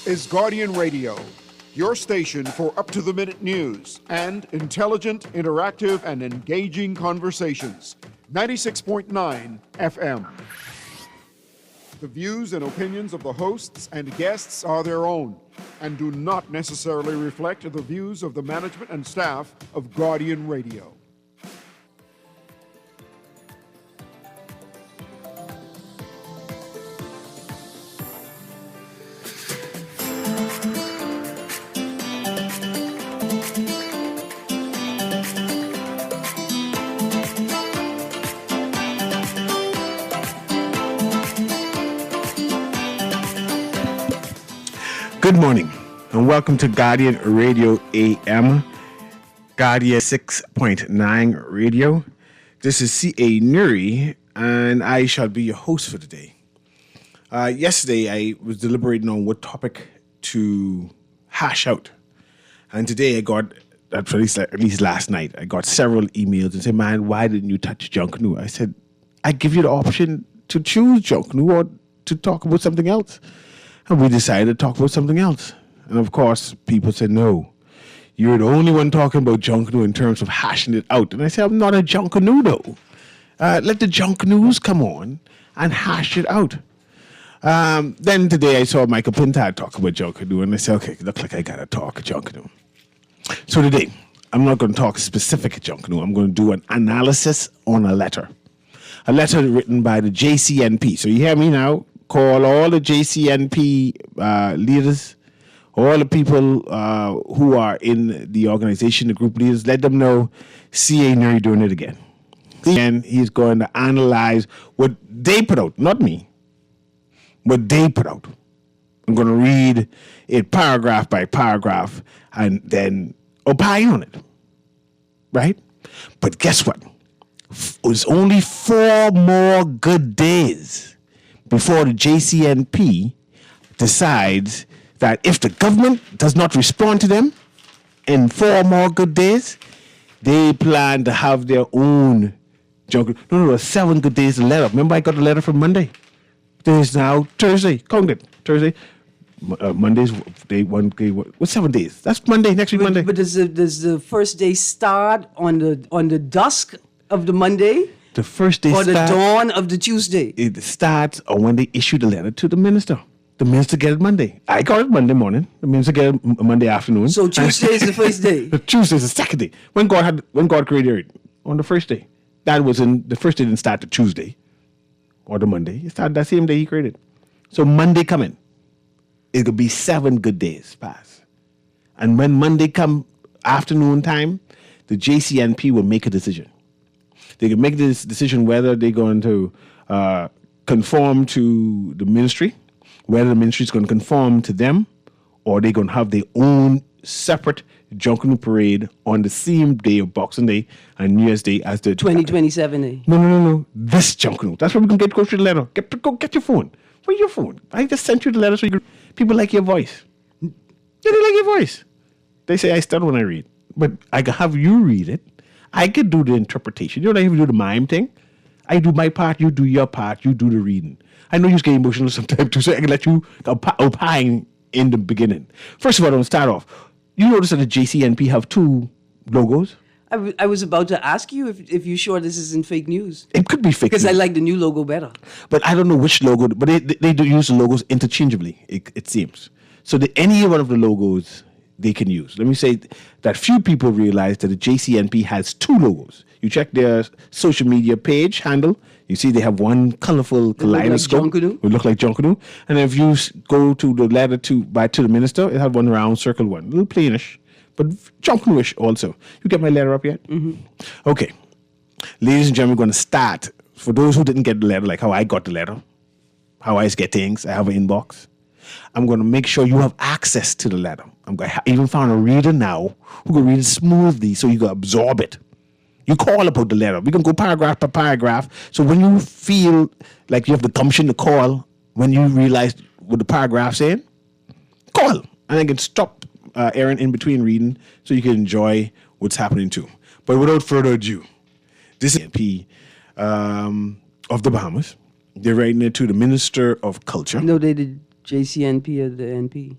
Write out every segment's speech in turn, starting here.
is Guardian Radio, your station for up-to-the-minute news and intelligent, interactive, and engaging conversations. 96.9 FM. The views and opinions of the hosts and guests are their own and do not necessarily reflect the views of the management and staff of Guardian Radio. Good morning and welcome to Guardian Radio AM, Guardian 6.9 Radio. This is C.A. Newry and I shall be your host for today. Yesterday I was deliberating on what topic to hash out. And today I got, at least last night, I got several emails and said, man, why didn't you touch Junkanoo? I said, I give you the option to choose Junkanoo or to talk about something else. And we decided to talk about something else. And of course, people said, no, you're the only one talking about Junkanoo in terms of hashing it out. And I said, I'm not a Junkanoo though. Let the Junkanoos come on and hash it out. Then today I saw Michael Pintard talk about Junkanoo and I said, okay, looks like I gotta talk Junkanoo. So today, I'm not gonna talk specific Junkanoo. I'm gonna do an analysis on a letter written by the JCNP. So you hear me now? Call all the JCNP leaders, all the people who are in the organization, the group leaders, let them know C.A. Newry doing it again. And he's going to analyze what they put out, not me, what they put out. I'm going to read it paragraph by paragraph and then opine on it, right? But guess what? It's only 4 more good days before the JCNP decides that if the government does not respond to them in 4 more good days, they plan to have their own jungle. No, 7 good days of letter. Remember I got a letter from Monday? There's now Thursday. Count it. Thursday. Monday's day 1. What's 7 days? That's Monday, next week Monday. But does the first day start on the dusk of the Monday? The first day or the dawn of the Tuesday? It starts on when they issue the letter to the minister. The minister get it Monday. I got it Monday morning. The minister get it Monday afternoon. So Tuesday is the first day. Tuesday is the second day. When God created it, on the first day. That was the first day didn't start the Tuesday or the Monday. It started that same day he created. So Monday coming, it could be 7 good days pass. And when Monday come afternoon time, the JCNP will make a decision. They can make this decision whether they're going to conform to the ministry, whether the ministry is going to conform to them, or they're going to have their own separate Junkanoo parade on the same day of Boxing Day and New Year's Day as the 2027 day. No. This Junkanoo. That's where we can go through the letter. Go get your phone. Where's your phone? I just sent you the letter so people like your voice. Yeah, they like your voice. They say I stutter when I read, but I can have you read it. I could do the interpretation. You don't even do the mime thing. I do my part, you do your part, you do the reading. I know you get emotional sometimes too, so I can let you opine in the beginning. First of all, I'm going to start off. You notice that the JCNP have 2 logos? I was about to ask you if you're sure this isn't fake news. It could be fake news. Because I like the new logo better. But I don't know which logo, but they do use the logos interchangeably, it seems. So any one of the logos they can use. Let me say that few people realize that the JCNP has 2 logos. You check their social media page handle, you see they have one colorful kaleidoscope. It look like Junkanoo. And if you go to the letter to the minister, it has one round circle one. A little plainish, but Junkanoo-ish also. You get my letter up yet? Mm-hmm. Okay. Ladies and gentlemen, we're going to start. For those who didn't get the letter, like how I got the letter, how I get things, I have an inbox. I'm going to make sure you have access to the letter. I even found a reader now who can read it smoothly so you can absorb it. You call about the letter. We can go paragraph per paragraph. So when you feel like you have the gumption to call, when you realize what the paragraph's saying, call. And I can stop Aaron in between reading so you can enjoy what's happening too. But without further ado, this is MP of the Bahamas. They're writing it to the Minister of Culture. No, they did JCNP or the NP.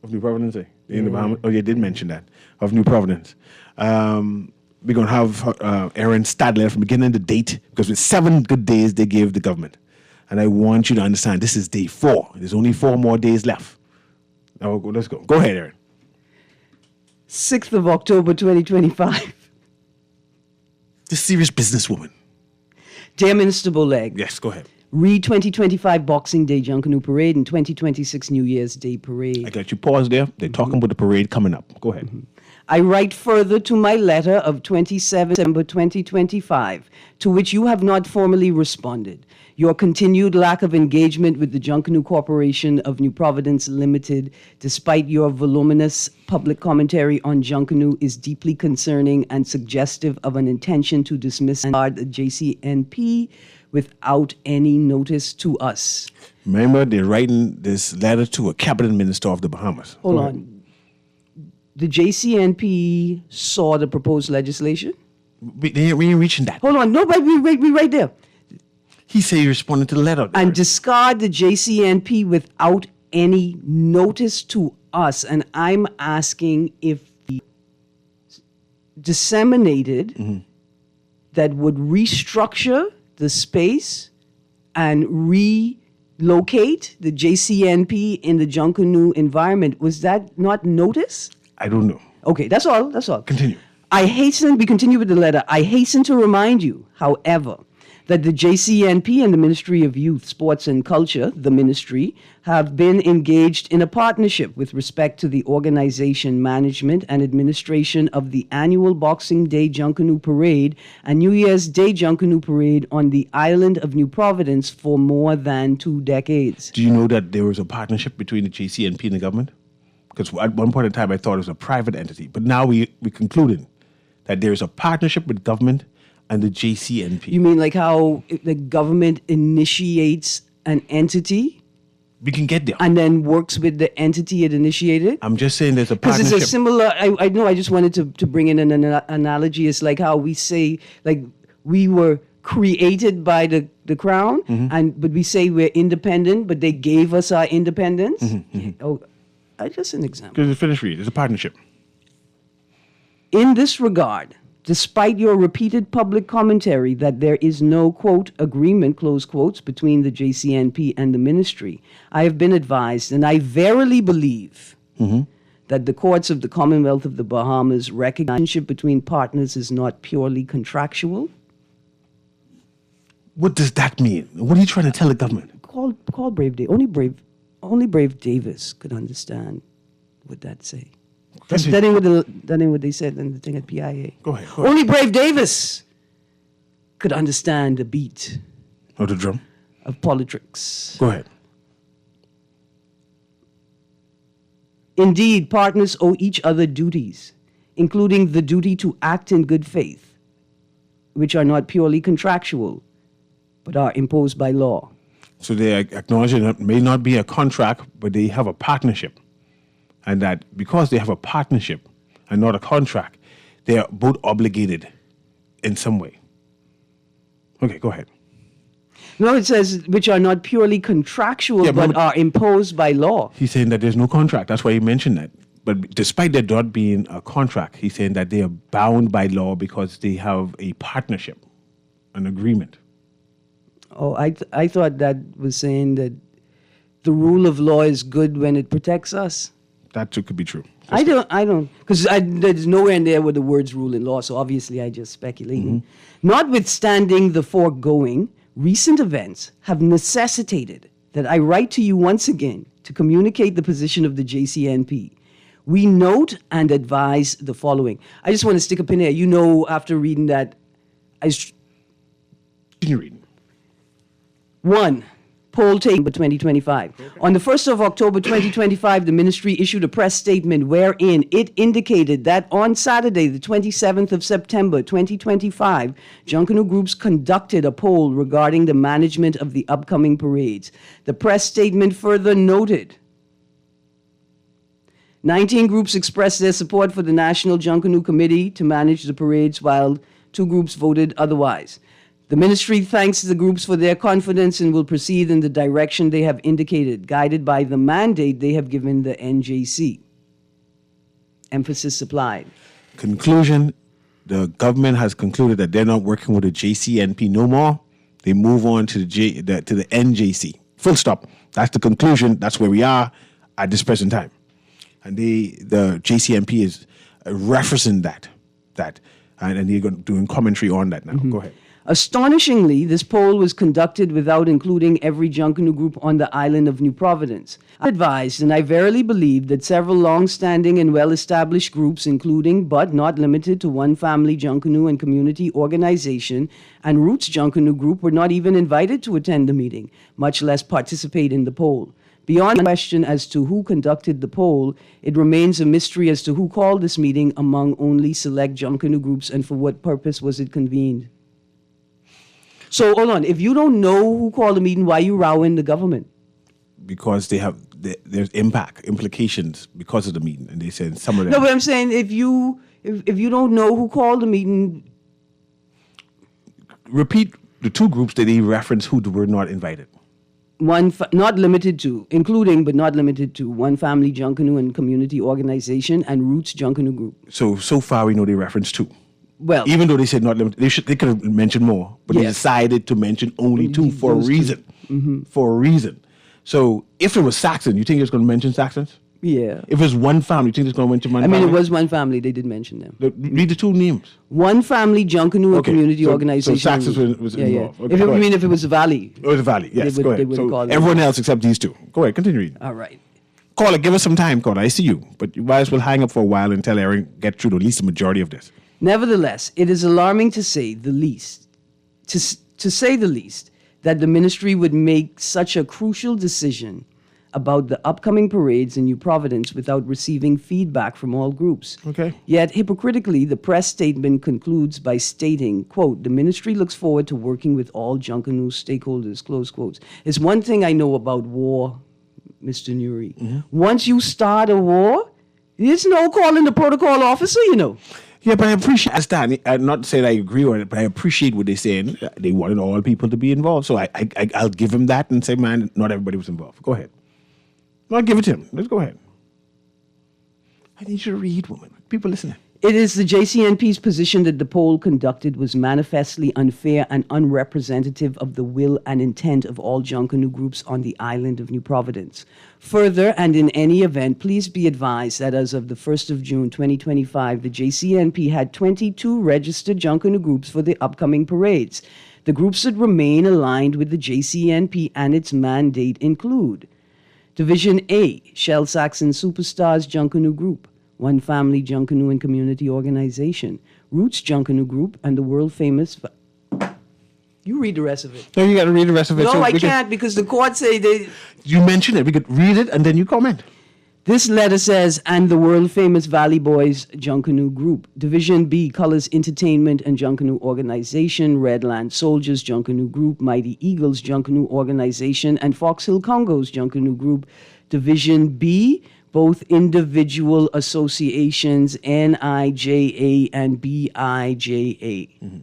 Of New Providence, eh? In the Bahamas. Oh, you did mention that. Of New Providence. We're going to have Aaron Stadler from beginning to date, because with 7 good days they gave the government. And I want you to understand, this is day 4. There's only 4 more days left. Now, let's go. Go ahead, Aaron. 6th of October 2025. This serious businesswoman. Dear Minister Boleg, Yes, go ahead. re-2025 Boxing Day Junkanoo Parade and 2026 New Year's Day Parade. I got you paused there. They're talking about the parade coming up. Go ahead. I write further to my letter of 27 December 2025, to which you have not formally responded. Your continued lack of engagement with the Junkanoo Corporation of New Providence Limited, despite your voluminous public commentary on Junkanoo, is deeply concerning and suggestive of an intention to dismiss and guard the JCNP without any notice to us. Remember, they're writing this letter to a cabinet minister of the Bahamas. Hold Go ahead. on. The JCNP saw the proposed legislation? We ain't reaching that. Hold on. No, we right there. He said he responded to the letter. And discard the JCNP without any notice to us. And I'm asking if the disseminated that would restructure the space and relocate the JCNP in the Junkanoo environment. Was that not notice? I don't know. Okay, that's all. That's all. Continue. We continue with the letter. I hasten to remind you, however, that the JCNP and the Ministry of Youth, Sports and Culture, the ministry, have been engaged in a partnership with respect to the organization, management, and administration of the annual Boxing Day Junkanoo Parade and New Year's Day Junkanoo Parade on the island of New Providence for more than 2 decades. Do you know that there was a partnership between the JCNP and the government? Because at one point in time, I thought it was a private entity. But now we concluded that there is a partnership with government and the JCNP. You mean like how the government initiates an entity We can get there. and then works with the entity it initiated? I'm just saying there's a Because partnership. it's a similar, I know, I just wanted to bring in an analogy. It's like how we say, like, we were created by the crown, but we say we're independent, but they gave us our independence. Oh, just an example. Because it's finished read. It's a partnership. In this regard, despite your repeated public commentary that there is no, quote, agreement, close quotes, between the JCNP and the ministry, I have been advised, and I verily believe that the courts of the Commonwealth of the Bahamas recognize the relationship between partners is not purely contractual. What does that mean? What are you trying to tell the government? Call Brave Davis. Only Brave Davis could understand what that say. That's That ain't what they said in the thing at PIA. Go ahead. Only Brave Davis could understand the beat Oh, the drum. of politics. Go ahead. Indeed, partners owe each other duties, including the duty to act in good faith, which are not purely contractual, but are imposed by law. So they acknowledge that it may not be a contract, but they have a partnership. And that because they have a partnership and not a contract, they are both obligated in some way. Okay, go ahead. No, it says which are not purely contractual, Yeah, but but- are imposed by law. He's saying that there's no contract. That's why he mentioned that. But despite there not being a contract, he's saying that they are bound by law because they have a partnership, an agreement. Oh, I thought that was saying that the rule of law is good when it protects us. That too could be true. I don't, because there's nowhere in there where the words rule in law, so obviously I just speculating. Notwithstanding the foregoing, recent events have necessitated that I write to you once again to communicate the position of the JCNP. We note and advise the following. I just want to stick a pin there. You know, after reading that, Continue reading. 1. Poll taken by 2025. On the 1st of October 2025, the ministry issued a press statement wherein it indicated that on Saturday, the 27th of September 2025, Junkanoo groups conducted a poll regarding the management of the upcoming parades. The press statement further noted 19 groups expressed their support for the National Junkanoo Committee to manage the parades, while 2 groups voted otherwise. The ministry thanks the groups for their confidence and will proceed in the direction they have indicated, guided by the mandate they have given the NJC. Emphasis supplied. Conclusion, the government has concluded that they're not working with the JCNP no more. They move on to the NJC. Full stop. That's the conclusion. That's where we are at this present time. And the JCNP is referencing that, and they're doing commentary on that now. Go ahead. Astonishingly, this poll was conducted without including every Junkanoo group on the island of New Providence. I advised, and I verily believe, that several long-standing and well-established groups, including but not limited to One Family Junkanoo and Community Organization and Roots Junkanoo Group, were not even invited to attend the meeting, much less participate in the poll. Beyond the question as to who conducted the poll, it remains a mystery as to who called this meeting among only select Junkanoo groups and for what purpose was it convened. So, hold on. If you don't know who called the meeting, why are you rowing the government? Because there's implications because of the meeting, and they said some of them. No, but I'm saying if you don't know who called the meeting, repeat the two groups that they referenced who were not invited. Not limited to, including but not limited to One Family Junkanoo and Community Organization and Roots Junkanoo Group. So far we know they referenced two. Well, even though they said not limited, they could have mentioned more, but they decided to mention only two for a reason. For a reason. So if it was Saxon, you think it's going to mention Saxons? Yeah. If it's One Family, you think it's going to mention One Family? I mean, it was One Family. They did mention them. Read the two names. One Family Junkanoo and Community Organization. So Saxons was involved. Yeah. Okay, If it was a Valley. It was a Valley, yes. They Go ahead. wouldn't call it. Everyone else except these two. Go ahead, continue reading. All right. Caller, give us some time, caller. I see you. But you might as well hang up for a while until Aaron get through at least the majority of this. Nevertheless, it is alarming to say the least, to say the least, that the ministry would make such a crucial decision about the upcoming parades in New Providence without receiving feedback from all groups. Okay. Yet, hypocritically, the press statement concludes by stating, quote, the ministry looks forward to working with all Junkanoo stakeholders, close quotes. It's one thing I know about war, Mr. Newry. Once you start a war, there's no calling the protocol officer, you know. Yeah, but I appreciate that. Not to say that I agree with it, but I appreciate what they're saying. They wanted all people to be involved. So I'll give him that and say, man, not everybody was involved. Go ahead. I'll give it to him. Let's go ahead. I need you to read, woman. People listening. It is the JCNP's position that the poll conducted was manifestly unfair and unrepresentative of the will and intent of all Junkanoo groups on the island of New Providence. Further, and in any event, please be advised that as of the 1st of June 2025, the JCNP had 22 registered Junkanoo groups for the upcoming parades. The groups that remain aligned with the JCNP and its mandate include Division A, Shell Saxon Superstars Junkanoo Group, One Family Junkanoo and Community Organization, Roots Junkanoo Group, and the world-famous... You read the rest of it. No, you got to read the rest of it. No, so I can't because the court say they... You mentioned it. We could read it and then you comment. This letter says, and the world-famous Valley Boys Junkanoo Group, Division B, Colors Entertainment and Junkanoo Organization, Redland Soldiers Junkanoo Group, Mighty Eagles Junkanoo Organization, and Fox Hill Congos Junkanoo Group, Division B, both individual associations, NIJA and BIJA.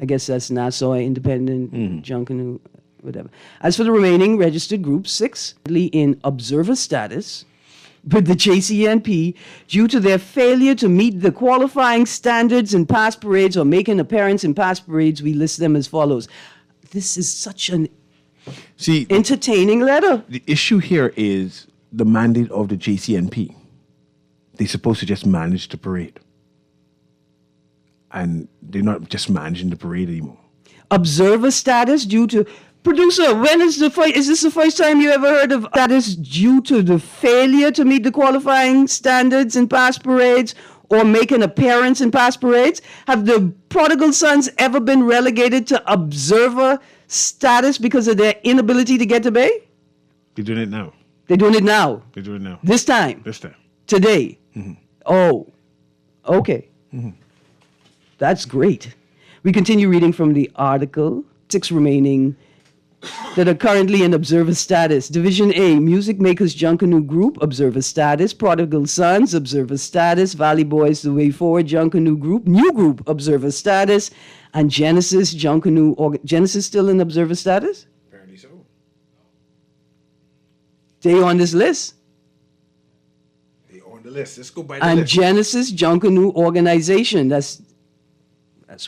I guess that's Nassau Independent Junkanoo, whatever. As for the remaining registered groups, 6 in observer status with the JCNP due to their failure to meet the qualifying standards in past parades or make an appearance in past parades, we list them as follows. This is such an entertaining letter. The issue here is the mandate of the JCNP. They're supposed to just manage the parade. And they're not just managing the parade anymore. Observer status due to... Producer, when is this the first time you ever heard of status due to the failure to meet the qualifying standards in past parades or make an appearance in past parades? Have the prodigal sons ever been relegated to observer status because of their inability to get to Bay? They're doing it now. They're doing it now. They're doing it now. This time. This time. Today. Oh, okay. That's great. We continue reading from the article. 6 remaining that are currently in observer status. Division A, Music Makers Junkanoo Group, observer status. Prodigal Sons, observer status. Valley Boys, The Way Forward Junkanoo Group, new group, observer status. And Genesis Junkanoo, Genesis still in observer status? Apparently so. They on this list. They on the list. Let's go by the And list. Genesis Junkanoo Organization. That's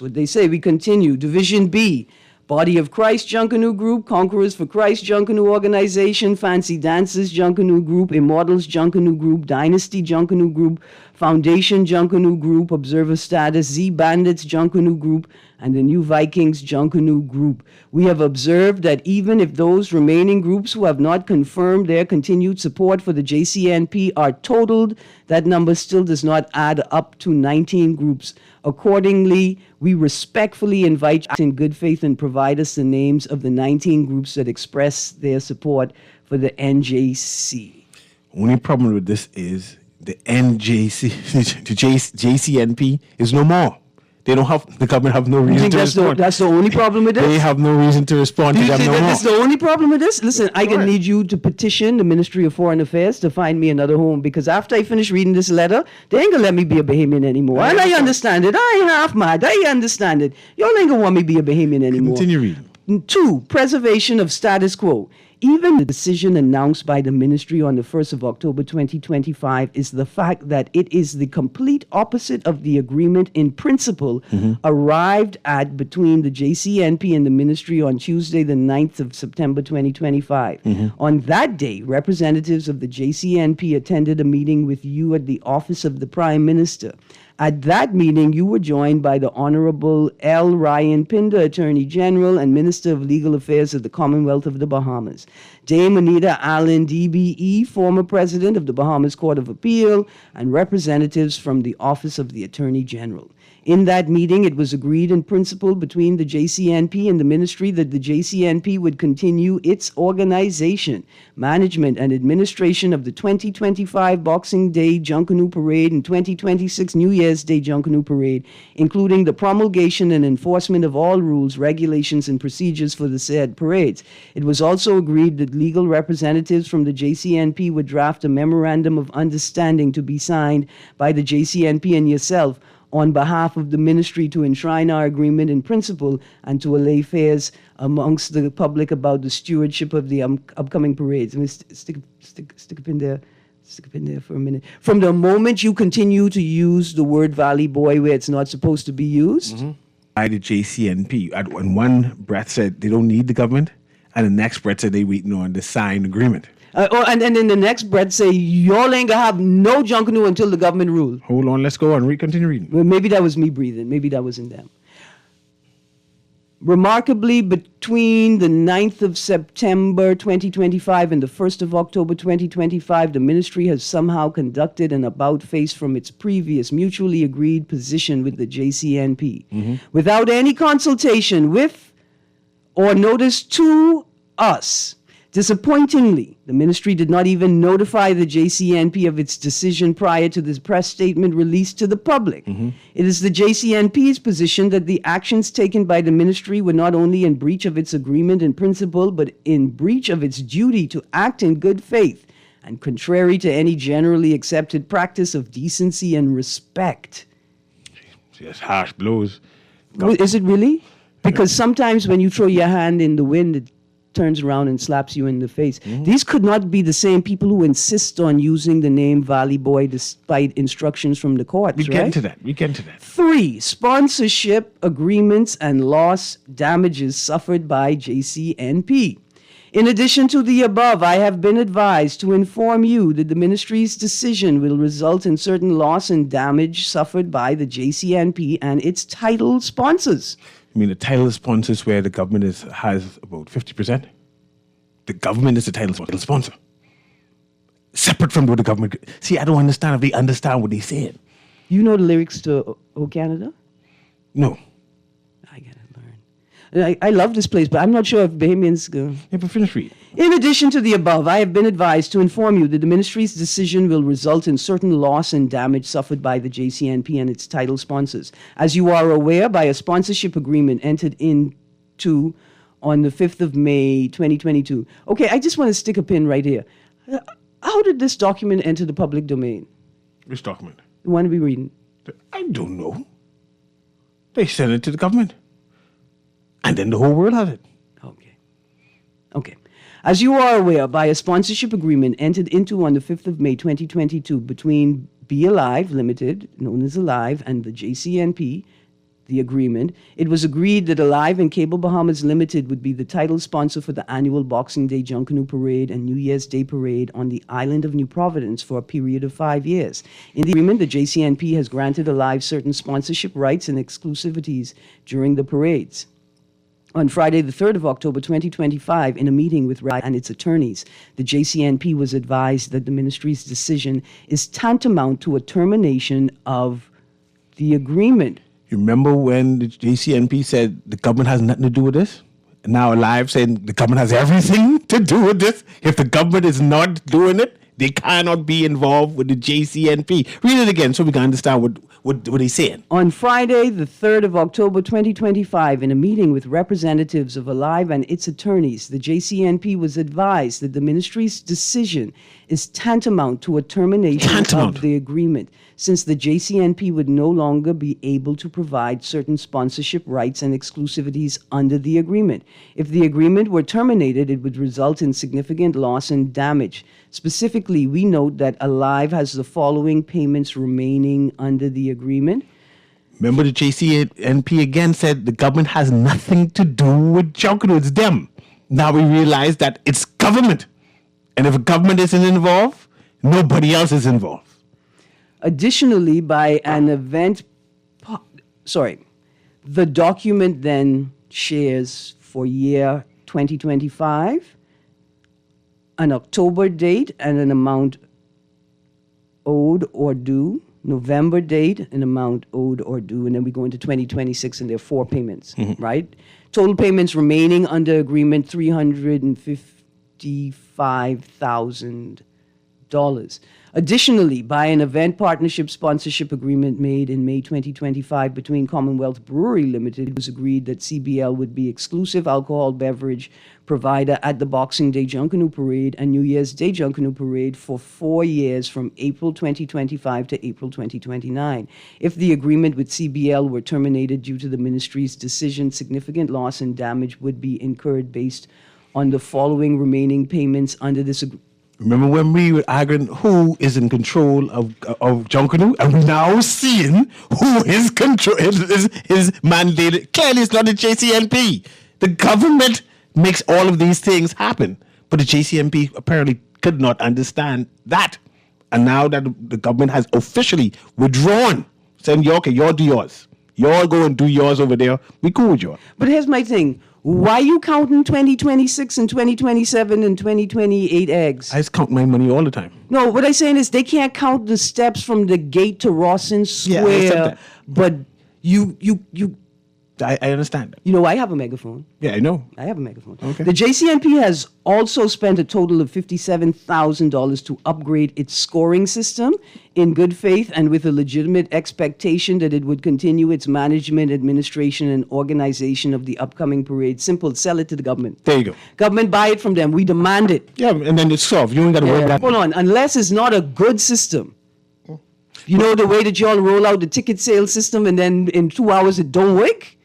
what they say. We continue. Division B, Body of Christ Junkanoo Group, Conquerors for Christ Junkanoo Organization, Fancy Dancers Junkanoo Group, Immortals Junkanoo Group, Dynasty Junkanoo Group, Foundation Junkanoo Group, Observer Status, Z Bandits Junkanoo Group, and the New Vikings Junkanoo Group. We have observed that even if those remaining groups who have not confirmed their continued support for the JCNP are totaled, that number still does not add up to 19 groups. Accordingly, we respectfully invite you in good faith and provide us the names of the 19 groups that express their support for the NJC. Only problem with this is the NJC, the JCNP is no more. They don't have, the government have no You reason think to respond. that's the only problem with this? They have no reason to respond Do to you them think no that more. that's the only problem with this? Listen, I Go can ahead. need you to petition the Ministry of Foreign Affairs to find me another home, because after I finish reading this letter, they ain't gonna let me be a Bahamian anymore. And I understand it. I ain't half mad. I understand it. Y'all ain't gonna want me to be a Bahamian anymore. Continue reading. 2, preservation of status quo. Even the decision announced by the ministry on the 1st of October 2025 is the fact that it is the complete opposite of the agreement in principle arrived at between the JCNP and the ministry on Tuesday, the 9th of September 2025. On that day, representatives of the JCNP attended a meeting with you at the office of the Prime Minister. At that meeting, you were joined by the Honorable L. Ryan Pinder, Attorney General and Minister of Legal Affairs of the Commonwealth of the Bahamas, Dame Anita Allen, DBE, former President of the Bahamas Court of Appeal, and representatives from the Office of the Attorney General. In that meeting, it was agreed in principle between the JCNP and the ministry that the JCNP would continue its organization, management, and administration of the 2025 Boxing Day Junkanoo Parade and 2026 New Year's Day Junkanoo Parade, including the promulgation and enforcement of all rules, regulations, and procedures for the said parades. It was also agreed that legal representatives from the JCNP would draft a memorandum of understanding to be signed by the JCNP and yourself on behalf of the ministry to enshrine our agreement in principle and to allay fears amongst the public about the stewardship of the upcoming parades. Let me stick up in there. Stick up in there for a minute. From the moment you continue to use the word Valley Boy where it's not supposed to be used, By the JCNP, in one breath said they don't need the government, and the next breath said they waiting on the signed agreement. and then in the next breath say, y'all ain't gonna have no Junkanoo until the government rule. Hold on, let's go on. Continue reading. Well, maybe that was me breathing. Maybe that wasn't them. Remarkably, between the 9th of September 2025 and the 1st of October 2025, the ministry has somehow conducted an about-face from its previous mutually agreed position with the JCNP. Without any consultation with or notice to us. Disappointingly, the ministry did not even notify the JCNP of its decision prior to this press statement released to the public. It is the JCNP's position that the actions taken by the ministry were not only in breach of its agreement in principle, but in breach of its duty to act in good faith and contrary to any generally accepted practice of decency and respect. Yes, harsh blows. Well, is it really? Because sometimes when you throw your hand in the wind, it turns around and slaps you in the face. These could not be the same people who insist on using the name Valley Boy despite instructions from the courts, We right? get into that. We get into that. 3, sponsorship agreements and loss damages suffered by JCNP. In addition to the above, I have been advised to inform you that the ministry's decision will result in certain loss and damage suffered by the JCNP and its title sponsors. I mean, the title sponsors where the government has about 50%. The government is the title sponsor. Separate from what the government. See, I don't understand if they understand what they said. You know the lyrics to O Canada? No. I gotta learn. I love this place, but I'm not sure if Bahamians go. Yeah, but finish reading. In addition to the above, I have been advised to inform you that the ministry's decision will result in certain loss and damage suffered by the JCNP and its title sponsors. As you are aware, by a sponsorship agreement entered into on the 5th of May, 2022. Okay, I just want to stick a pin right here. How did this document enter the public domain? Which document? The one we're reading. I don't know. They sent it to the government. And then the whole world has it. Okay. As you are aware, by a sponsorship agreement entered into on the 5th of May 2022 between Be Alive Limited, known as Alive, and the JCNP, the agreement, it was agreed that Alive and Cable Bahamas Limited would be the title sponsor for the annual Boxing Day Junkanoo Parade and New Year's Day Parade on the island of New Providence for a period of 5 years. In the agreement, the JCNP has granted Alive certain sponsorship rights and exclusivities during the parades. On Friday, the 3rd of October 2025, in a meeting with RAI and its attorneys, the JCNP was advised that the ministry's decision is tantamount to a termination of the agreement. You remember when the JCNP said the government has nothing to do with this? And now Alive saying the government has everything to do with this? If the government is not doing it, they cannot be involved with the JCNP. Read it again so we can understand what they're saying. On Friday, the 3rd of October 2025, in a meeting with representatives of Alive and its attorneys, the JCNP was advised that the ministry's decision is tantamount to a termination of the agreement, since the JCNP would no longer be able to provide certain sponsorship rights and exclusivities under the agreement. If the agreement were terminated, it would result in significant loss and damage. Specifically, we note that Alive has the following payments remaining under the agreement. Remember, the JCNP again said the government has nothing to do with Junkanoo. It's them. Now we realize that it's government. And if a government isn't involved, nobody else is involved. Additionally, by an event, the document then shares for year 2025 an October date and an amount owed or due, November date, an amount owed or due, and then we go into 2026 and there are 4 payments, right? Total payments remaining under agreement, $355,000. Additionally, by an event partnership sponsorship agreement made in May 2025 between Commonwealth Brewery Limited, it was agreed that CBL would be exclusive alcohol beverage provider at the Boxing Day Junkanoo Parade and New Year's Day Junkanoo Parade for 4 years from April 2025 to April 2029. If the agreement with CBL were terminated due to the ministry's decision, significant loss and damage would be incurred based on the following remaining payments under this agreement. Remember when we were arguing who is in control of Junkanoo, and we're now seeing who is mandated. Clearly, it's not the JCNP. The government makes all of these things happen, but the JCNP apparently could not understand that. And now that the government has officially withdrawn, saying, okay, y'all do yours. Y'all go and do yours over there. We cool with y'all. But here's my thing. Why you counting 2026 and 2027 and 2028 eggs? I just count my money all the time. No, what I'm saying is they can't count the steps from the gate to Rawson Square. I accept that. But you I understand that. You know, I have a megaphone. Yeah, I know. I have a megaphone. Okay. The JCNP has also spent a total of $57,000 to upgrade its scoring system in good faith and with a legitimate expectation that it would continue its management, administration, and organization of the upcoming parade. Simple, sell it to the government. There you go. Government, buy it from them. We demand it. Yeah, and then it's solved. You ain't got to worry about that. Hold on. Unless it's not a good system. You know the way that y'all roll out the ticket sales system and then in 2 hours it don't work?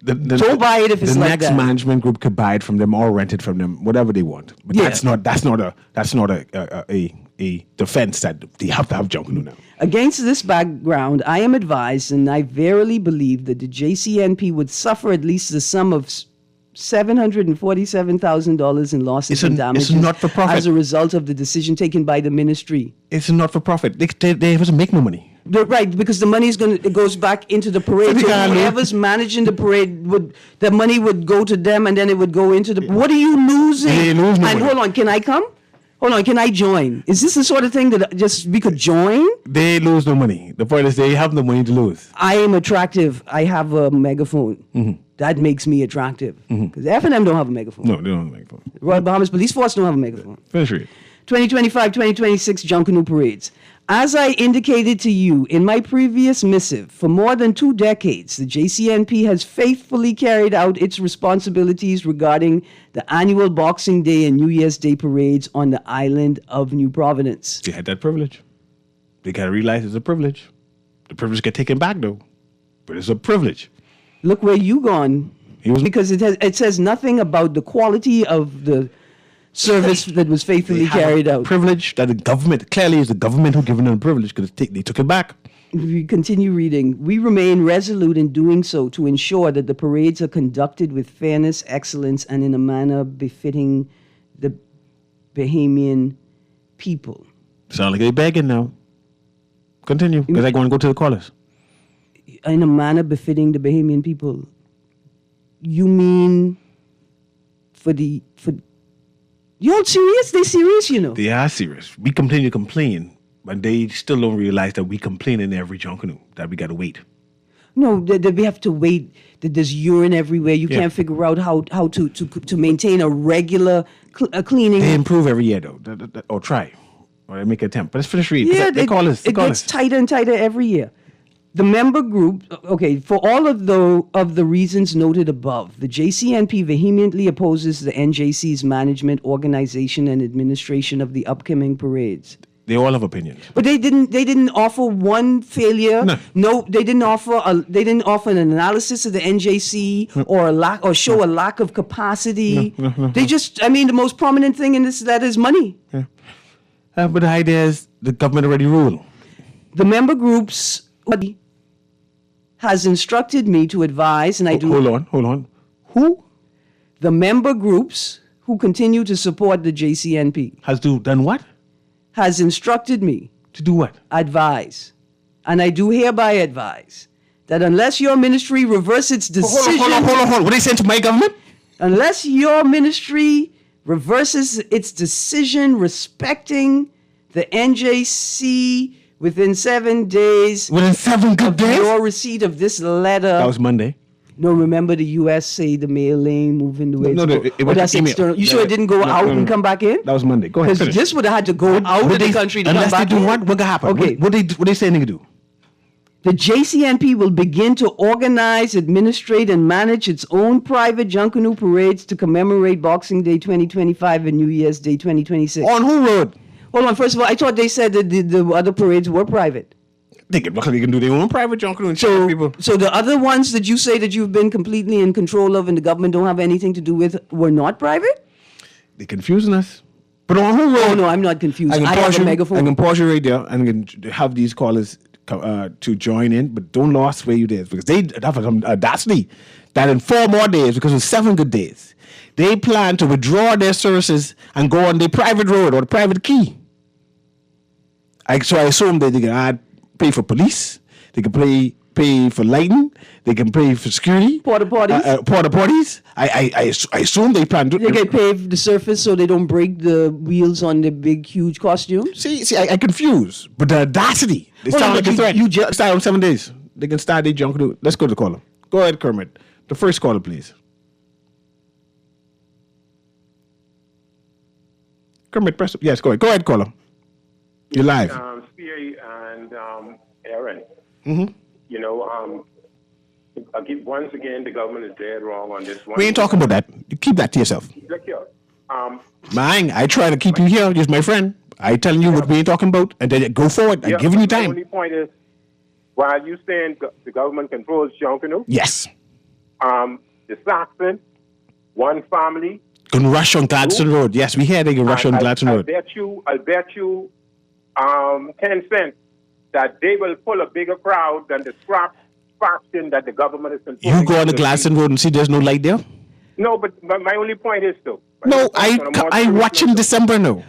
Don't buy it if it's like that. The next management group could buy it from them or rent it from them, whatever they want. But that's not a defense that they have to have Junkanoo now. Against this background, I am advised, and I verily believe that the JCNP would suffer at least the sum of $747,000 in losses and damages it's not for profit. as a result of the decision taken by the ministry. It's not for profit. They have to make no money. Right, because the money it goes back into the parade. So whoever's managing the parade the money would go to them, and then it would go into the. What are you losing? They lose no money. Hold on, can I come? Hold on, can I join? Is this the sort of thing that just we could join? They lose no money. The point is they have no money to lose. I am attractive. I have a megaphone. Mm-hmm. That makes me attractive. Because F&M don't have a megaphone. No, they don't have a megaphone. Royal Bahamas Police Force don't have a megaphone. Finish it. 2025, 2026 Junkanoo parades. As I indicated to you in my previous missive, for more than 2 decades, the JCNP has faithfully carried out its responsibilities regarding the annual Boxing Day and New Year's Day parades on the island of New Providence. They had that privilege. They got to realize it's a privilege. The privilege get taken back, though. But it's a privilege. Look where you gone. Because it says nothing about the quality of the service that was faithfully carried out. Privilege that the government, clearly it's the government who given them the privilege because they took it back. We continue reading. We remain resolute in doing so to ensure that the parades are conducted with fairness, excellence, and in a manner befitting the Bahamian people. Sound like they're begging now. Continue, because I'm going to go to the callers. In a manner befitting the Bahamian people. You mean you're serious? They serious, you know? They are serious. We continue to complain, but they still don't realize that we complain in every junkanoo, that we got to wait. No, that we have to wait, that there's urine everywhere. You can't figure out how to maintain a regular cleaning. They improve every year, though, or try, or they make an attempt. But let's finish reading. Yeah, they call us. It gets tighter and tighter every year. The member group, for all of the reasons noted above, the JCNP vehemently opposes the NJC's management, organization, and administration of the upcoming parades. They all have opinions. But they didn't offer one failure. No, they didn't offer an analysis of the NJC or show a lack of capacity. No. They just, the most prominent thing in that is money. Yeah. But the idea is the government already ruled. The member groups has instructed me to advise, and I do. Hold on. Who? The member groups who continue to support the JCNP. Done what? Has instructed me. To do what? Advise. And I do hereby advise that unless your ministry reverse its decision. Hold on. What are they saying to my government? Unless your ministry reverses its decision respecting the NJC within 7 days. Within 7 good days? Your receipt of this letter. That was Monday. No, remember the U.S. say the mail lane moving the way. That's email. external. You sure it didn't go out and come back in? That was Monday. Go ahead. Because this would have had to go out of the country to come back in. Unless they do what? What could happen? Okay. What they saying they can do? The JCNP will begin to organize, administrate, and manage its own private junkanoo parades to commemorate Boxing Day 2025 and New Year's Day 2026. On who road? Hold on. First of all, I thought they said that the other parades were private. They can do their own private junkanoo and show people. So the other ones that you say that you've been completely in control of and the government don't have anything to do with were not private? They're confusing us. But on who road? Oh, no, I'm not confused. I have a megaphone. I can pause you right there and I can have these callers to join in, but don't lose where you did, because they have some audacity that in 4 more days, because of 7 good days, they plan to withdraw their services and go on the private road or the private key. So I assume that they can pay for police, they can pay for lighting, they can pay for security. Porta potties. I assume they plan to. They get paved the surface so they don't break the wheels on the big, huge costumes. See, I confuse. But the audacity. They sound like a threat. You just start on 7 days. They can start their junk. Let's go to the caller. Go ahead, Kermit. The first caller, please. Kermit, press up. Yes, go ahead. Go ahead, caller. You're live. Speary and Aaron. Mm-hmm. Once again, the government is dead wrong on this one. We ain't talking about that. You keep that to yourself. Look here. I try to keep you here. You're my friend. I telling you what we ain't talking about, and then go forward. I'm giving you time. The only point is, while you saying the government controls junkanoo, yes. The Saxon, one family. Can rush on Gladstone Road. Yes, we hear they can rush on Gladstone Road. I'll bet you 10 cents that they will pull a bigger crowd than the scrap faction that the government is controlling. You go on the Gladstone Road and see there's no light there? No, but my only point is, though. No, I watch in December now.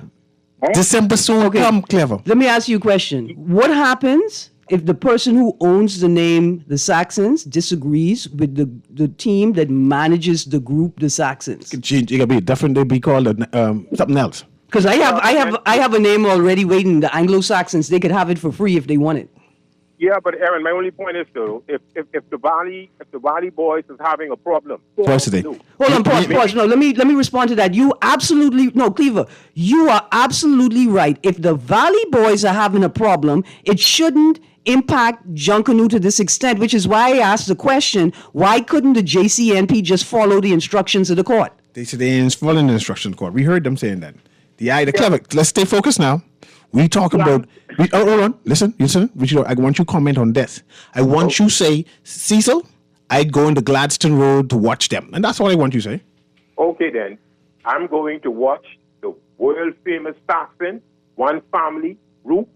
Huh? December soon come, clever. Let me ask you a question. What happens if the person who owns the name the Saxons disagrees with the team that manages the group the Saxons? It could be different. They'd be called something else. Because I have a name already waiting. The Anglo-Saxons, they could have it for free if they want it. Yeah, but Aaron, my only point is though, if the Valley Boys is having a problem, Twice a day. Hold on, pause. No, let me respond to that. Cleaver, you are absolutely right. If the Valley Boys are having a problem, it shouldn't impact Junkanoo to this extent, which is why I asked the question, why couldn't the JCNP just follow the instructions of the court? They said they ain't following the instruction court. We heard them saying that. The clever. Let's stay focused now. We talk about. Hold on. Listen. I want you to comment on this. I want you to say, Cecil, I'd go into Gladstone Road to watch them, and that's all I want you to say. Okay, then I'm going to watch the world famous Saxon, One Family, Roots,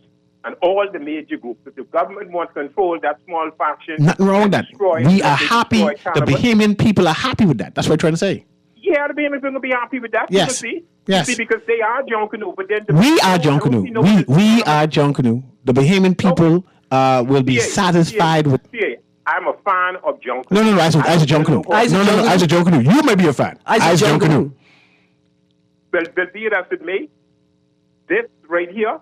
and all the major groups. If the government wants to control that small faction, Nothing wrong with that. We are happy. The cannabis. Bahamian people are happy with that. That's what I'm trying to say. Yeah, the Bahamians are going to be happy with that. Yes. You Yes. see, because they are Junkanoo, but then We are Junkanoo. We are Junkanoo. The Bahamian people will be satisfied with. I'm a fan of Junkanoo. No, as a Junkanoo. No, as a Junkanoo. You may be a fan. As Junkanoo. Well, be it as it may, this right here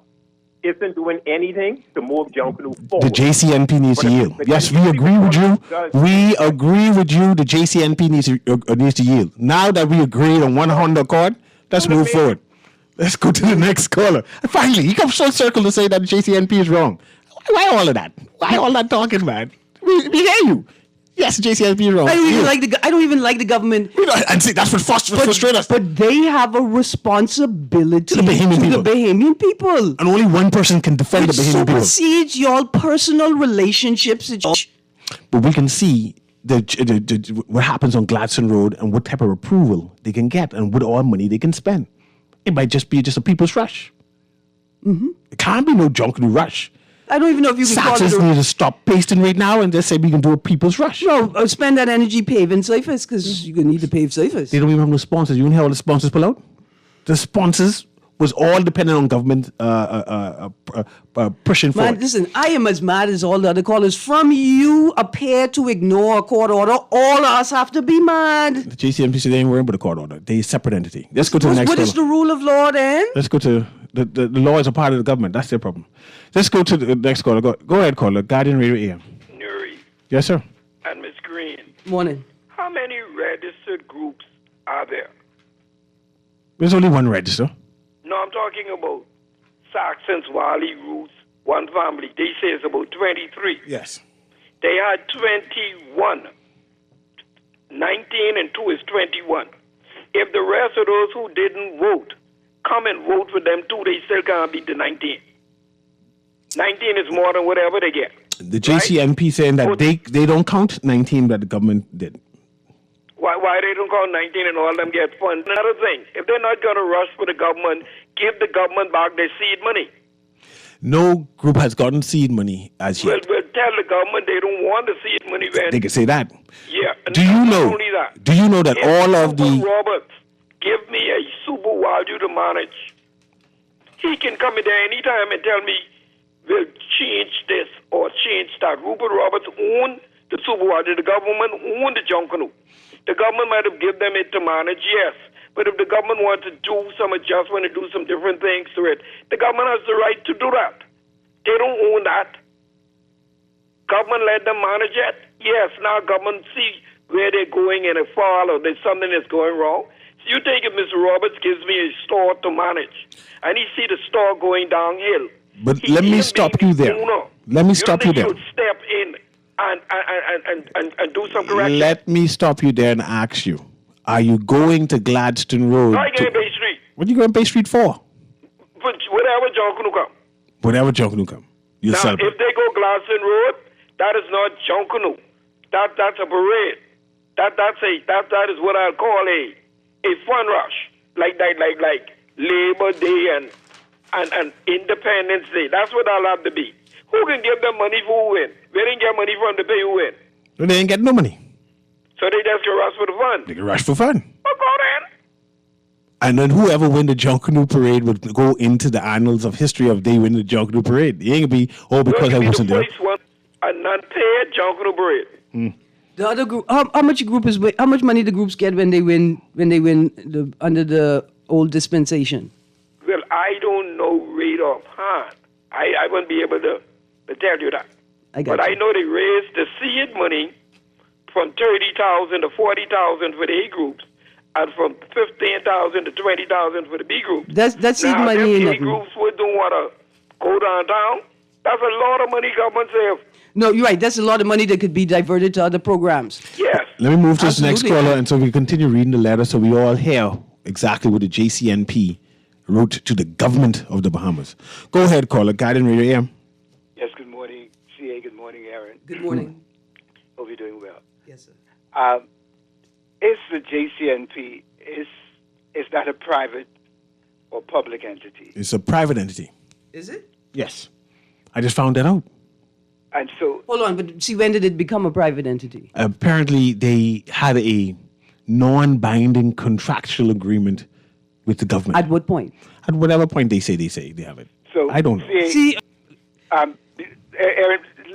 isn't doing anything to move Junkanoo The forward. JCNP needs to yield. Yes, we agree with you. We agree with you. The JCNP needs to yield. Now that we agreed on one Honda accord, let's move forward. Let's go to the next caller. Finally, he comes full circle to say that the JCNP is wrong. Why all of that? Why all that talking, man? We hear you. Yes, the JCNP is wrong. I don't even like the government. And see, that's what frustrates us. But they have a responsibility To the Bahamian people. people. And only one person can defend Which the Bahamian people. supersedes your personal relationships. But we can see what happens on Gladstone Road and what type of approval they can get and what all money they can spend. It might just be a people's rush. Mm-hmm. It can't be no Junkanoo rush. I don't even know if you can call Saxons it need to stop pasting right now and just say we can do a people's rush. No, spend that energy paving surface because you're going to need to pave surface. They don't even have no sponsors. You don't hear all the sponsors pull out? The sponsors was all dependent on government pushing for Man, it. listen, I am as mad as all the other callers. From you appear to ignore a court order, all of us have to be mad. The JCMP said they ain't worrying about the court order. They a separate entity. Let's go to the next What is the caller. rule of law then? Let's go to the law is a part of the government. That's their problem. Let's go to the next caller. Go ahead, caller. Guardian Radio AM. Newry Yes, sir. and Miss Green. Morning. How many registered groups are there? There's only one register. No, I'm talking about Saxons, Wally, Roots, One Family. They say it's about 23. Yes. They had 21. 19 and 2 is 21. If the rest of those who didn't vote come and vote for them too, they still can't beat the 19. 19 is more than whatever they get. The JCMP saying that they don't count 19 that the government did. Why they don't call 19 and all them get funds? Another thing, if they're not going to rush for the government, give the government back their seed money. No group has gotten seed money as Well, yet. we'll tell the government they don't want the seed money. When, They can say that. yeah. Do you not know? only that, Do you know that if all of Super the Roberts give me a super value to manage, he can come in there anytime and tell me we'll change this or change that. Rupert Roberts owned the super value. The government owned the Junkanoo. The government might have given them it to manage, yes. But if the government wants to do some adjustment and do some different things to it, the government has the right to do that. They don't own that. Government let them manage it. Yes, now government see where they're going and a fall or there's something that's going wrong. So you think if Mr. Roberts gives me a store to manage and he see the store going downhill. But let me stop you there. Let me stop you there. You would step in and do some correction. Let me stop you there and ask you: are you going to Gladstone Road? No, I get Bay Street. What are you going to Bay Street for? But whatever Junkanoo come. Whatever Junkanoo come. You Now, celebrate. if they go Gladstone Road, that is not Junkanoo. That's a parade. That is what I'll call a fun rush, like Labor Day and Independence Day. That's what I'll have to be. Who can give them money for who win? They didn't get money from the pay who win. No, they ain't getting no money. So they just can rush for the fun. They can rush for fun. Well, go then. And then whoever win the Junkanoo Parade would go into the annals of history of they win the Junkanoo Parade. It ain't gonna be, because I wasn't there. First one, a non-paid Junkanoo Parade. The other group, how much money the groups get when they win under the old dispensation? Well, I don't know right offhand. I won't be able to tell you that. But I know they raised the seed money from 30,000 to 40,000 for the A groups, and from 15,000 to 20,000 for the B groups. That's seed now, money them in A groups would don't want to go downtown. That's a lot of money government save. No, you're right. That's a lot of money that could be diverted to other programs. Yes. Let me move to this next Absolutely. caller, and so we continue reading the letter so we all hear exactly what the JCNP wrote to the government of the Bahamas. Go ahead, caller. Guardian Radio AM. Yes, good morning, CA. Good morning, Aaron. Good morning. Hope you're doing well. Yes, sir. Is the JCNP is that a private or public entity? It's a private entity. Is it? Yes. I just found that out. And so, Hold on, but see, when did it become a private entity? Apparently, they had a non-binding contractual agreement with the government. At what point? At whatever point they say they have it. so I don't know. CA, See, Aaron,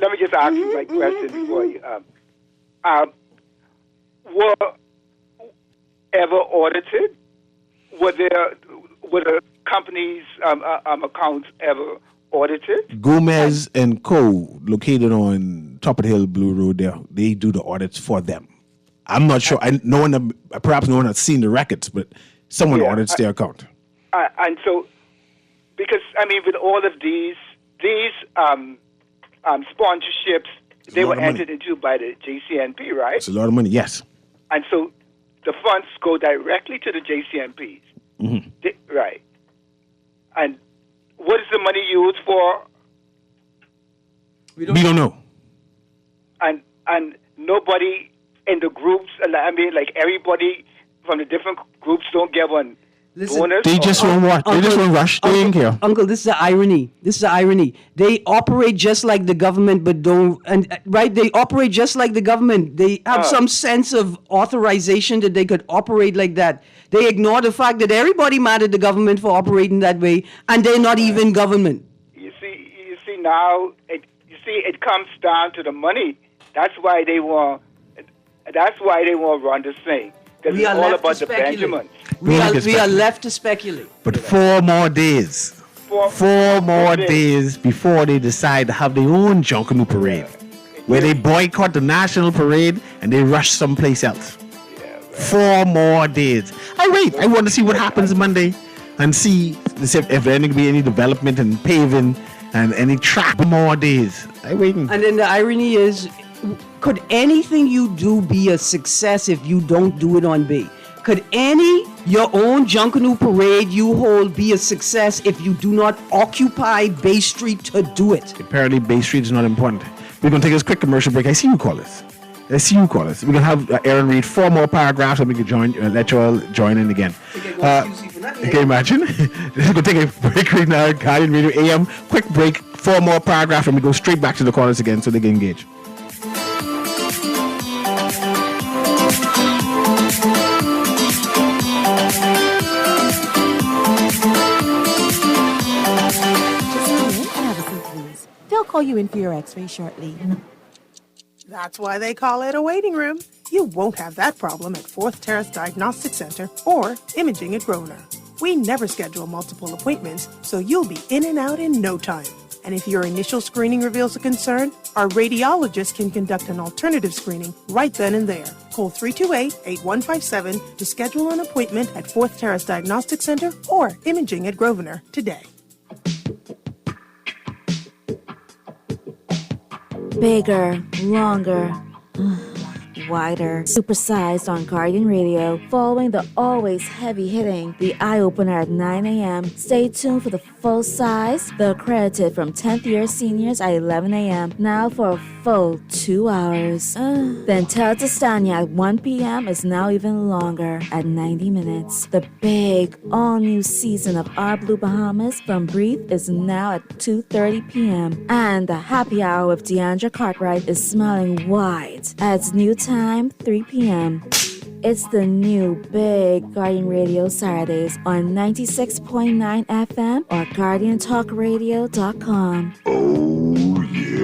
let me just ask you my question before you. Were ever audited? Were the company's accounts ever audited? Gomez and Co., located on Top of the Hill Blue Road there, they do the audits for them. I'm not sure. Perhaps no one has seen the records, but someone audits their account. And so, because I mean, with all of these sponsorships, they were entered into by the JCNP, right? It's a lot of money, yes. And so, the funds go directly to the JCNPs, right? And what is the money used for? We don't know. And nobody in the groups, I mean, like everybody from the different groups don't get one bonus. They just won't watch. They just won't rush. They ain't care. Uncle, this is the irony. They operate just like the government, but don't. Right? They operate just like the government. They have some sense of authorization that they could operate like that. They ignore the fact that everybody mad at the government for operating that way, and they're not even government. You see now. It comes down to the money. That's why they want. That's why they want to run this thing. Because it's all about the Benjamins. We are left to speculate. But 4 more days. 4 more days before they decide to have their own Junkanoo parade, where they boycott the national parade and they rush someplace else. 4 more days. I want to see what happens Monday and see if there's going to be any development in paving and any track. More days. I'm waiting. And then the irony is, could anything you do be a success if you don't do it on Bay? Could your own Junkanoo parade you hold be a success if you do not occupy Bay Street to do it? Apparently, Bay Street is not important. We're going to take this quick commercial break. I see you call us. We're going to have Aaron read 4 more paragraphs and we can let you all join in again. Can you imagine? We're going to take a break right now. Guardian Radio AM. Quick break. 4 more paragraphs and we go straight back to the callers again so they can engage. They'll call you in for your x-ray shortly. That's why they call it a waiting room. You won't have that problem at Fourth Terrace Diagnostic Center or Imaging at Grosvenor. We never schedule multiple appointments, so you'll be in and out in no time. And if your initial screening reveals a concern, our radiologist can conduct an alternative screening right then and there. Call 328-8157 to schedule an appointment at Fourth Terrace Diagnostic Center or Imaging at Grosvenor today. Bigger, longer, wider, supersized on Guardian Radio, following the always heavy-hitting, the eye-opener at 9 a.m. Stay tuned for the full size, the accredited from 10th year seniors at 11 a.m. Now for a full 2 hours. Then Tell Testania at 1 p.m. is now even longer at 90 minutes. The big, all-new season of Our Blue Bahamas from Breathe is now at 2:30 p.m. And the happy hour with Deandra Cartwright is smiling wide at its new time, 3 p.m. It's the new big Guardian Radio Saturdays on 96.9 FM or GuardianTalkRadio.com. Oh, yeah.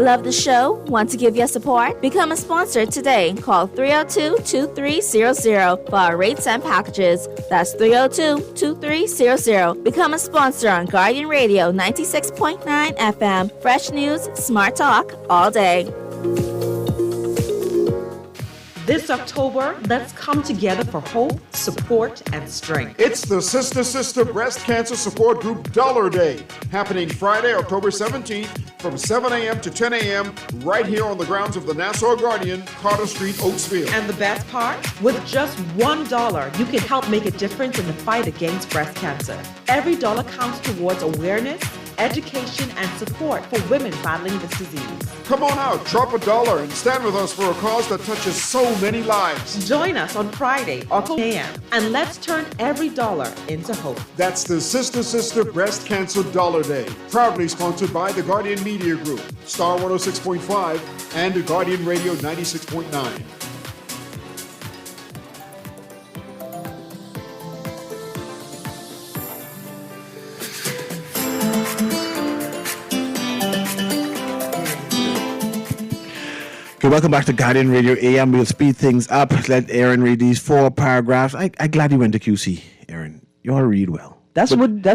Love the show? Want to give your support? Become a sponsor today. Call 302-2300 for our rates and packages. That's 302-2300. Become a sponsor on Guardian Radio 96.9 FM. Fresh news, smart talk, all day. This October, let's come together for hope, support, and strength. It's the Sister Breast Cancer Support Group Dollar Day, happening Friday, October 17th from 7 a.m. to 10 a.m. right here on the grounds of the Nassau Guardian, Carter Street, Oaksville. And the best part? With just $1, you can help make a difference in the fight against breast cancer. Every dollar counts towards awareness, education, and support for women battling this disease. Come on out, drop $1 and stand with us for a cause that touches so many lives. Join us on Friday, October 10 a.m., and let's turn every dollar into hope. That's the Sister Breast Cancer Dollar Day, proudly sponsored by the Guardian Media Group, Star 106.5, and the Guardian Radio 96.9. Okay, welcome back to Guardian Radio AM. We'll speed things up. Let Aaron read these 4 paragraphs. I'm glad you went to QC, Aaron. You all read well. That's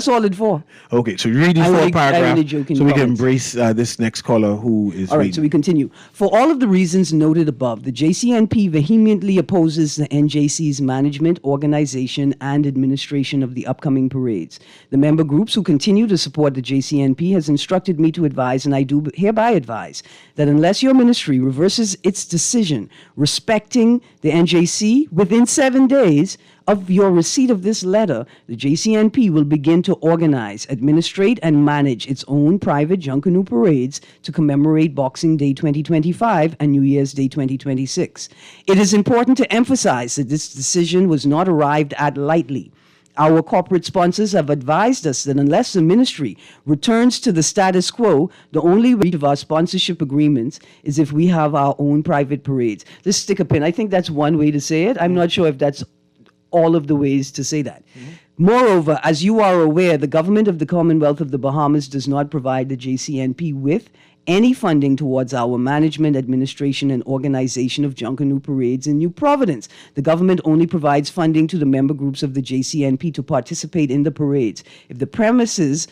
all it's for. Okay, so you read these 4 paragraphs so we can embrace this next caller who is all right, so we continue. For all of the reasons noted above, the JCNP vehemently opposes the NJC's management, organization, and administration of the upcoming parades. The member groups who continue to support the JCNP has instructed me to advise, and I do hereby advise, that unless your ministry reverses its decision respecting the NJC within 7 days of your receipt of this letter, the JCNP will begin to organize, administrate, and manage its own private Junkanoo parades to commemorate Boxing Day 2025 and New Year's Day 2026. It is important to emphasize that this decision was not arrived at lightly. Our corporate sponsors have advised us that unless the ministry returns to the status quo, the only way of our sponsorship agreements is if we have our own private parades. Let's stick a pin. I think that's one way to say it. I'm not sure if that's all of the ways to say that. Mm-hmm. Moreover, as you are aware, the government of the Commonwealth of the Bahamas does not provide the JCNP with any funding towards our management, administration, and organization of Junkanoo parades in New Providence. The government only provides funding to the member groups of the JCNP to participate in the parades. If the premises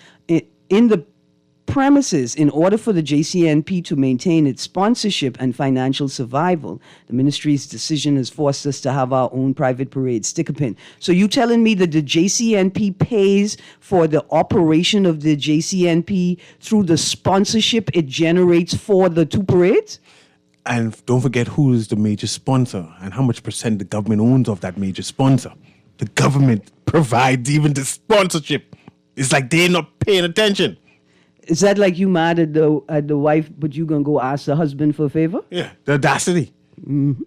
in order for the JCNP to maintain its sponsorship and financial survival, the ministry's decision has forced us to have our own private parades. Stick a pin. So you telling me that the JCNP pays for the operation of the JCNP through the sponsorship it generates for the 2 parades? And don't forget who is the major sponsor and how much percent the government owns of that major sponsor. The government provides even the sponsorship. It's like they're not paying attention. Is that like you mad at the wife, but you gonna go ask the husband for a favor? Yeah, the audacity. Mm-hmm.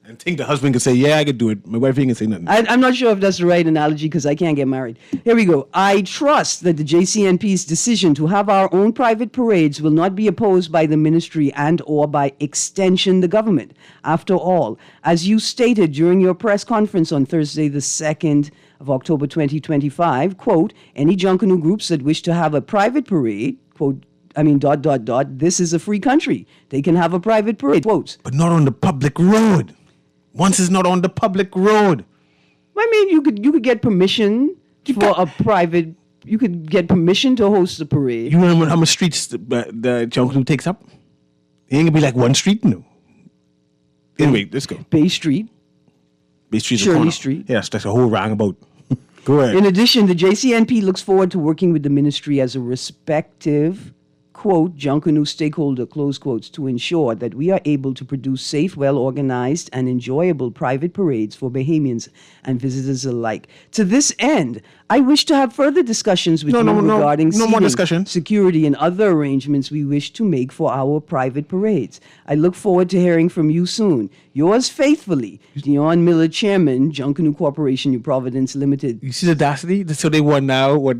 And think the husband can say, yeah, I could do it. My wife ain't gonna say nothing. I'm not sure if that's the right analogy because I can't get married. Here we go. I trust that the JCNP's decision to have our own private parades will not be opposed by the ministry and or by extension the government. After all, as you stated during your press conference on Thursday the 2nd of October 2025, quote, any Junkanoo groups that wish to have a private parade, quote, this is a free country. They can have a private parade, quotes. But not on the public road. Once it's not on the public road. I mean, you could get permission for a private, you could get permission to host a parade. You remember how much streets the Junkanoo takes up? It ain't gonna be like one street, no. Anyway, let's go. Bay Street. Bay Street. Shirley Street. Yes, that's a whole roundabout. Go ahead. In addition, the JCNP looks forward to working with the ministry as a respective, quote, Junkanoo stakeholder, close quotes, to ensure that we are able to produce safe, well-organized, and enjoyable private parades for Bahamians and visitors alike. To this end, I wish to have further discussions with you regarding seating, security, and other arrangements we wish to make for our private parades. I look forward to hearing from you soon. Yours faithfully, Dion Miller, Chairman, Junkanoo Corporation, New Providence Limited. You see the audacity? So they want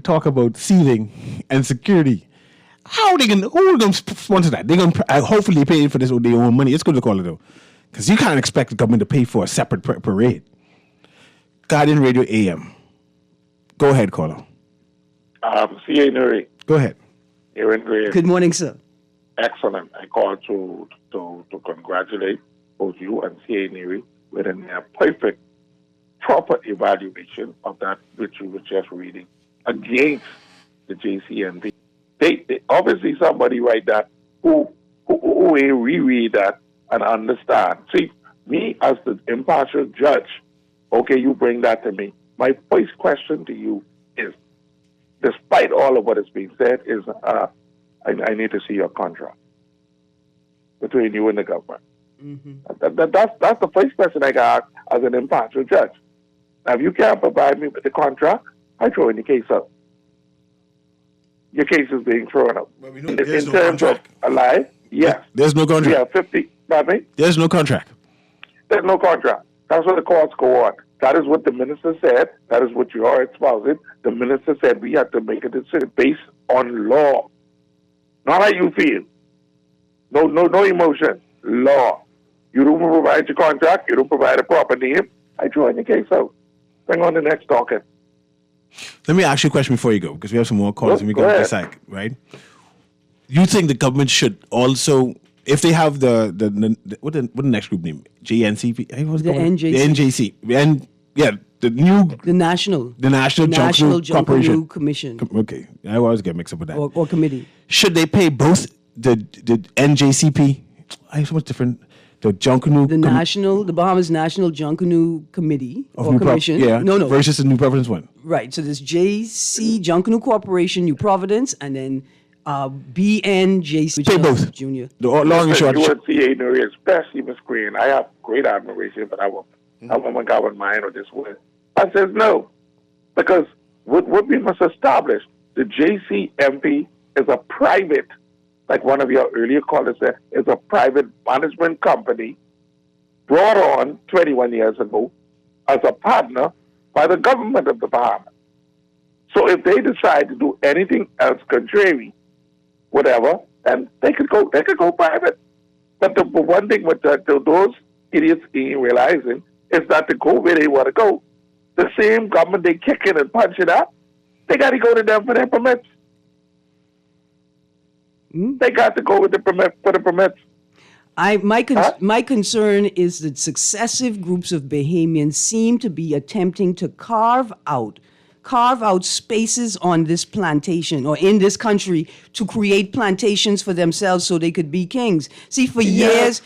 talk about seating and security. How they who are going to sponsor that? They're going to hopefully pay for this with their own money. It's good to call it though. Because you can't expect the government to pay for a separate parade. Guardian Radio AM. Go ahead, caller. CA Newry. Go ahead. Aaron Gray. Good morning, sir. excellent. I call to congratulate both you and CA Newry with a perfect, proper evaluation of that which you were just reading against the JCNP. They obviously somebody write that who will reread that and understand. See, me as the impartial judge, okay, you bring that to me. My first question to you is, despite all of what is being said, is I need to see your contract between you and the government. Mm-hmm. That's the first question I got as an impartial judge. Now, if you can't provide me with the contract, I throw in the case up. Your case is being thrown out. Well, we in no terms contract. of a lie, yes. There's no contract. Yeah, 50, pardon me? There's no contract. There's no contract. That's what the courts go on. That is what the minister said. That is what you are espousing. The minister said we have to make a decision based on law. Not how you feel. No emotion. Law. You don't provide your contract. You don't provide a proper name. I join the case out. Bring on the next docket. Let me ask you a question before you go, because we have some more calls and we go to decide, right? You think the government should also, if they have what the next group name? JNCP? The NJC. The NJC. The National Corporation. Commission. Okay, I always get mixed up with that. Or committee. Should they pay both the NJCP? I so much different. The Junkanoo. The Bahamas National Junkanoo Committee or Commission. Versus the New Providence one. Right. So there's JC Junkanoo Corporation, New Providence, and then BNJC. Pay both. Junior. The long and short. You would see a Newry, especially Miss Green. I have great admiration for that woman. That woman got with mine or this way. I says no, because what we must establish, the JCMP is a private, like one of your earlier callers said, is a private management company brought on 21 years ago as a partner by the government of the Bahamas. So if they decide to do anything else contrary, whatever, then they could go private. But the one thing with those idiots ain't realizing is that to go where they want to go, the same government they kick in and punch it up, they got to go to them for their permits. They got to go with the permit for the permits. My concern is that successive groups of Bahamians seem to be attempting to carve out spaces on this plantation or in this country to create plantations for themselves so they could be kings. See, for years,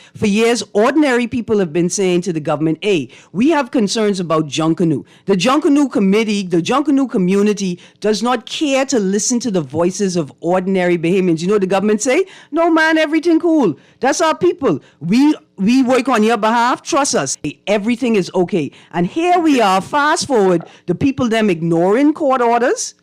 ordinary people have been saying to the government, hey, we have concerns about Junkanoo. The Junkanoo committee, the Junkanoo community does not care to listen to the voices of ordinary Bahamians. You know what the government say? No, man, everything cool. That's our people. We work on your behalf. Trust us. Everything is okay. And here we are, fast forward, the people them ignoring court orders,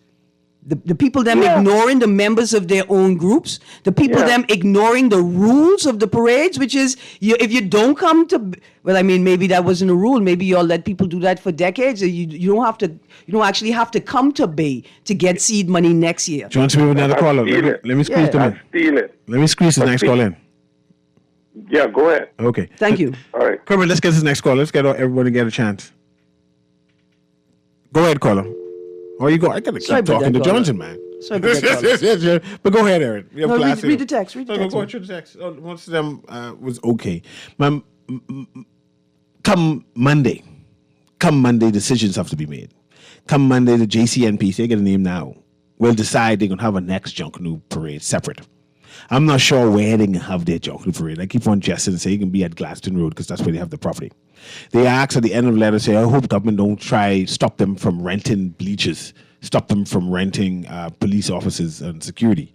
the people them ignoring the members of their own groups, the people them ignoring the rules of the parades, which is if you don't come to, well, I mean, maybe that wasn't a rule. Maybe you'll let people do that for decades. You don't actually have to come to Bay to get seed money next year. Do you want to be another caller? Let me squeeze them in. Steal it. Let me squeeze the next call in. Yeah, go ahead. Okay. Thank you. All right. Come on, let's get this next call. Let's get everybody get a chance. Go ahead, caller. Or you go. I gotta keep talking to Johnson, man. Sorry about that, yes. But go ahead, Aaron. We have class read the text. Read the text. Go through the text. Most of them was okay. Come Monday, decisions have to be made. Come Monday, the JCNP, they get a name now, will decide they're gonna have a next Junkanoo parade separate. I'm not sure where they can have their Junkanoo parade. I keep on jesting and say it can be at Gladstone Road because that's where they have the property. They ask at the end of the letter, say, I hope government don't stop them from renting bleachers, stop them from renting police officers and security.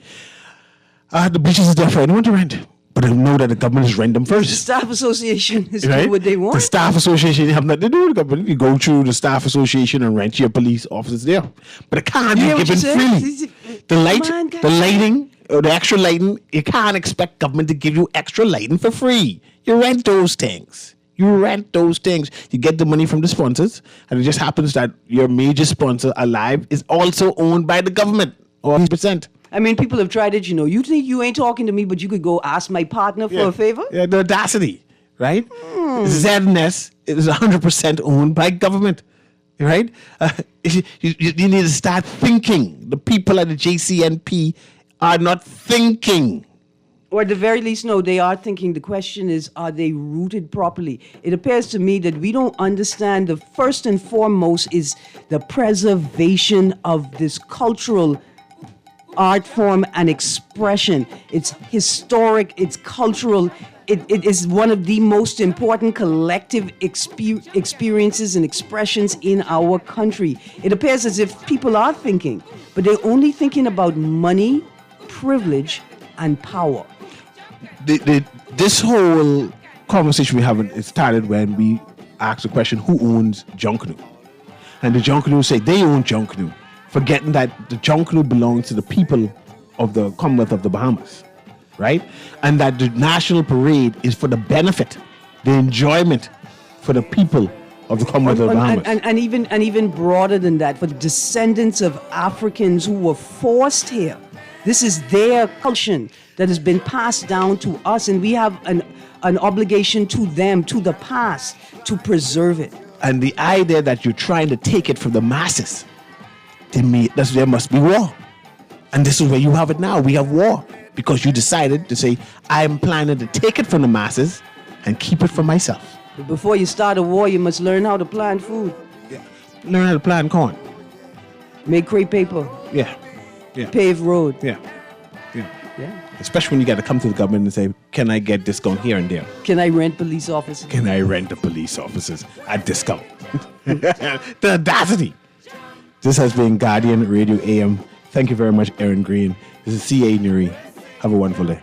The bleachers is there for anyone to rent, but I know that the government is rent them first. The staff association is doing what they want. The staff association have nothing to do with the government. You go through the staff association and rent your police officers there, but it can't be given freely. The lighting. Or the extra lighting, you can't expect government to give you extra lighting for free. You rent those things. You get the money from the sponsors, and it just happens that your major sponsor, Alive, is also owned by the government, or 100%. I mean, people have tried it, You think you ain't talking to me, but you could go ask my partner for a favor? Yeah, the audacity, right? ZNS is 100% owned by government, right? You need to start thinking. The people at the JCNP are not thinking. Or at the very least, no, they are thinking. The question is, are they rooted properly? It appears to me that we don't understand the first and foremost is the preservation of this cultural art form and expression. It's historic, it's cultural. It is one of the most important collective experiences and expressions in our country. It appears as if people are thinking, but they're only thinking about money, privilege, and power. This whole conversation we have, it started when we asked the question, who owns Junkanoo? And the Junkanoo say they own Junkanoo, forgetting that the Junkanoo belongs to the people of the Commonwealth of the Bahamas, right? And that the national parade is for the benefit, the enjoyment for the people of the Commonwealth of the Bahamas. And even broader than that, for the descendants of Africans who were forced here. This is their culture that has been passed down to us, and we have an obligation to them, to the past, to preserve it. And the idea that you're trying to take it from the masses, there must be war. And this is where you have it now. We have war because you decided to say, I'm planning to take it from the masses and keep it for myself. But before you start a war, you must learn how to plant food. Yeah. Learn how to plant corn. Make crepe paper. Yeah. Pave road. Yeah. Especially when you got to come to the government and say, can I get discount here and there? Can I rent police officers? Can I rent the police officers at discount? The audacity. This has been Guardian Radio AM. Thank you very much, Aaron Green. This is C.A. Newry. Have a wonderful day.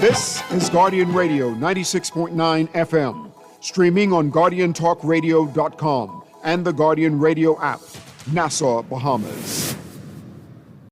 This is Guardian Radio 96.9 FM, streaming on GuardianTalkRadio.com and the Guardian Radio app, Nassau, Bahamas.